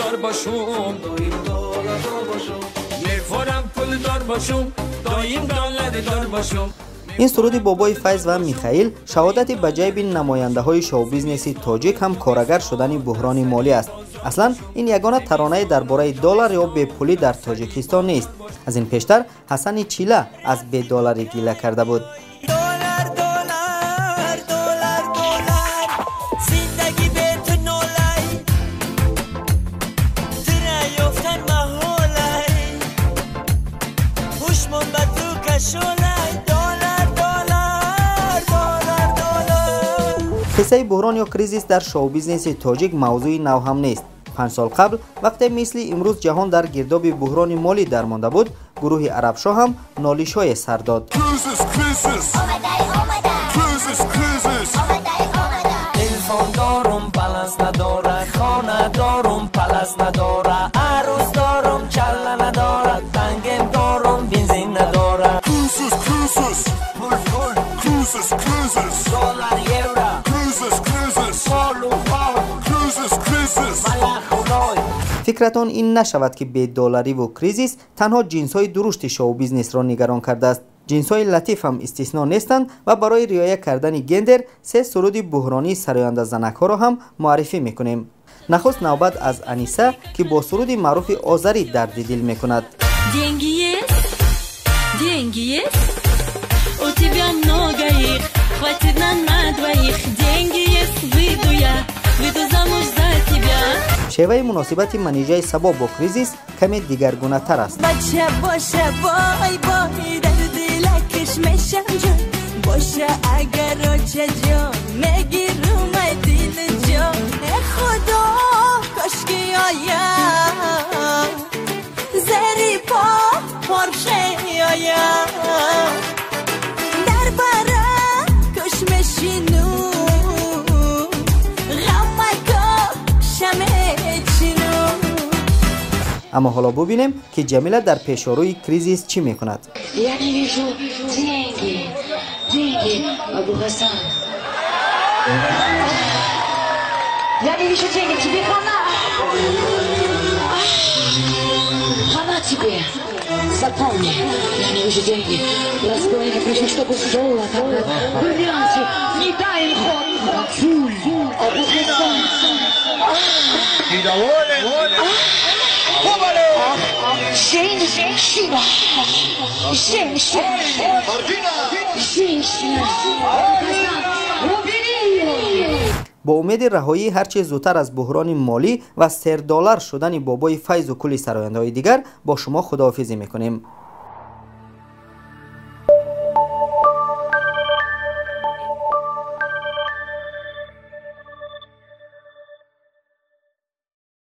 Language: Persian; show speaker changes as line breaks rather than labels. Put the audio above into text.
دار باشم میخورم پول دار باشم دایم دولت دار باشم.
این سرود بابای فیض و میخائیل شهادت به جیب نماینده های شو بیزنس تاجیک هم کارگر شدن بحران مالی است. اصلا این یگانه ترانه درباره دلار یا به‌پولی در تاجیکستان نیست. از این پیشتر حسن چیله از بی دلاری گله کرده بود. قصه بحران یا کریزیس در شو بیزنس تاجیک موضوع نو هم نیست. 5 سال قبل وقتی مثل امروز جهان در گرداب بحران مالی درمانده بود، گروه عرب شاه هم نالیش‌های سر داد.
تلفن دارم بالانس نداره، خانه دارم پلاس نداره، عروس دارم چله نداره، تنگم دارم بنزین نداره. دلار یورو
فکرتان این نشود که بی دلاری و کریزیس تنها جنس‌های درشت شو بیزنس را نگران کرده است. جنس‌های لطیف هم استثنا نیستند و برای رعایت کردن گندر 3 سرود بحرانی سراینده زنک‌ها را هم معرفی می‌کنیم. نخست نوبت از انیسه که با سرود معروف آذری درد دل می‌کند. شیوه مناسبت منیژه سبا با کریزیس کمی دیگرگونه تر است.
بچه باشه بای بای در دلکش میشم جان باشه اگر چه جان میگیرم ای دل جان خدا کاشکی آیم زری پا پرشه آیم در برا کش میشینو
اما حالا ببینیم که جمیله در پیشروی کریزیس چی میکند.
Запомни, я не вижу деньги. Разбойники пришли, чтобы золото. Бриллианты, не дай им ход. Недоволен? Женщина.
با امید رهایی هرچه زودتر از بحران مالی و $3 شدن بابای فیض و کلی سراینده‌های دیگر با شما خداحافظی میکنیم.